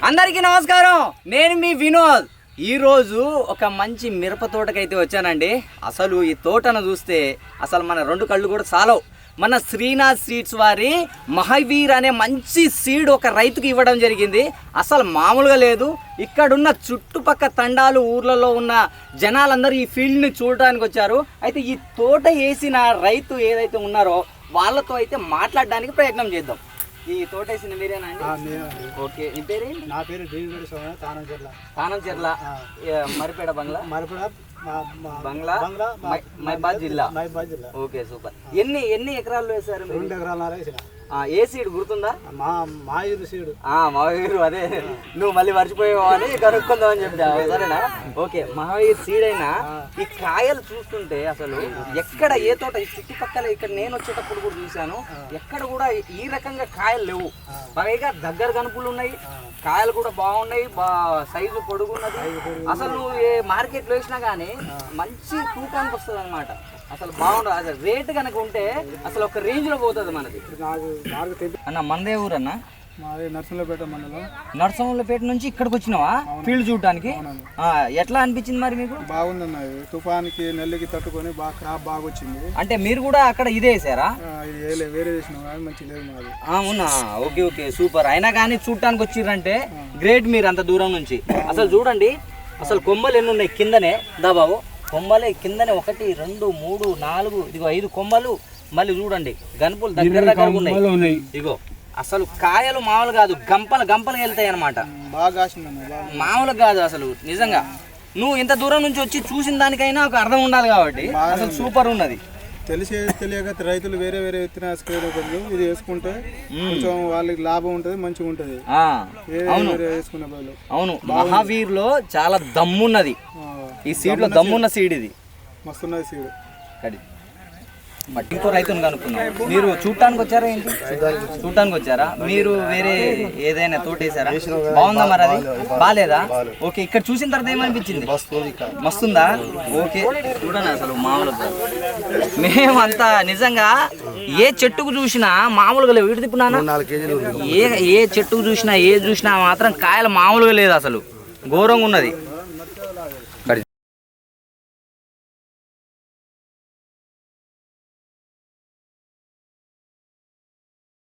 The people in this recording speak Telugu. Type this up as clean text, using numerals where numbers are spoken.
అందరికీ నమస్కారం, నేను మీ వినోద్. ఈరోజు ఒక మంచి మిరప తోటకైతే వచ్చానండి. అసలు ఈ తోటను చూస్తే అసలు మన రెండు కళ్ళు కూడా చాలవు. మన శ్రీనాథ్ సీడ్స్ వారి మహావీర్ అనే మంచి సీడ్ ఒక రైతుకి ఇవ్వడం జరిగింది. అసలు మామూలుగా లేదు. ఇక్కడున్న చుట్టుపక్కల తండాలు ఊర్లలో ఉన్న జనాలందరూ ఈ ఫీల్డ్ని చూడడానికి వచ్చారు. అయితే ఈ తోట వేసిన రైతు ఏదైతే ఉన్నారో వాళ్ళతో అయితే మాట్లాడడానికి ప్రయత్నం చేద్దాం. ఈ తోట వేసిన మీరేనా అండి? ఓకే, నీ పేరు? నా పేరు దేవిగడి సోమయ్య, తానంచెర్ల, మరిపేడ బంగ్లా, బంగ్లా, మైబాద్ జిల్లా. Okay, super. ఎన్ని ఎకరాలు వేసారు? 2 ఎకరాలు వేసిన. ఏ సీడ్ గుర్తుందా? మాయూరు సీడ్. మహావీరు, అదే నువ్వు మళ్ళీ మర్చిపోయావు అని కనుక్కుందామని చెప్తా. సరేనా? ఓకే, మహావీర్ సీడ్ అయినా ఈ కాయలు చూస్తుంటే అసలు ఎక్కడ ఏ తోట ఈ చుట్టుపక్కల ఇక్కడ నేను వచ్చేటప్పుడు కూడా చూశాను, ఎక్కడ కూడా ఈ రకంగా కాయలు లేవు. పైగా దగ్గర కనుపులు ఉన్నాయి, కాయలు కూడా బాగున్నాయి, సైజు పొడుగున్నది. అసలు నువ్వు ఏ మార్కెట్లో వేసినా కానీ మంచి తూకానికి వస్తుంది అనమాట. అసలు బాగుండదు. అసలు రేటు కనుక ఉంటే అసలు ఒక రేంజ్ లో పోతుంది మనది. అన్న మనదే ఊరు అన్న? నర్సంలోపేట మండలం. నర్సంలోపేట నుంచి ఇక్కడికి వచ్చినావా ఫీల్డ్ చూడడానికి? ఎట్లా అనిపించింది మరి మీకు? బాగుందన్న, తుఫానికి నెల్లికి తట్టుకొని బాగా క్రాప్ బాగా వచ్చింది. అంటే మీరు కూడా అక్కడ ఇదే వేసారా? వేరే వేసినాం కానీ మంచి లేదు మాది. అవునా? Okay okay, super. అయినా కానీ చూడటానికి వచ్చిర్రంటే గ్రేట్. మీరు అంత దూరం నుంచి అసలు చూడండి, అసలు కొమ్మలు ఎన్ని ఉన్నాయి కిందనే. దా బాబు, కొమ్మలే కిందనే 1 2 3 4 ఇదిగో 5 కొమ్మలు. మళ్ళీ చూడండి గనుపులు దగ్గర దగ్గర ఉన్నాయి. ఇగో అసలు కాయలు మామూలు కాదు, గంపలు వెళ్తాయి అనమాట. మామూలు కాదు అసలు. నిజంగా నువ్వు ఇంత దూరం నుంచి వచ్చి చూసిన దానికైనా ఒక అర్థం ఉండాలి కాబట్టి అసలు సూపర్ ఉన్నది. తెలియక రైతులు వేరే విత్తనాలు స్ప్రే ఇది వేసుకుంటే కొంచెం వాళ్ళకి లాభం ఉంటుంది, మంచిగా ఉంటుంది. అవును, మహావీర్ లో చాలా దమ్మున్నది. ఈ సీడ్ లో దమ్మున్న సీడ్, ఇది మస్తున్నది సీడ్. ఇంకో రైతుని కనుక్కున్నాం. మీరు చూడటానికి వచ్చారా ఏంటి? చూడటానికి వచ్చారా? మీరు వేరే ఏదైనా తోటేసారా? బాగుందా మరి? అది బాగాలేదా? ఓకే, ఇక్కడ చూసిన తర్వాత ఏమనిపించింది? మస్తుందా? ఓకే, చూడండి అసలు మామూలుగా మేమంతా నిజంగా ఏ చెట్టుకు చూసినా మామూలుగా లేవు. వీటి తిప్పునా ఏ చెట్టుకు చూసినా మాత్రం కాయలు మామూలుగా లేదు, అసలు ఘోరంగా ఉన్నది.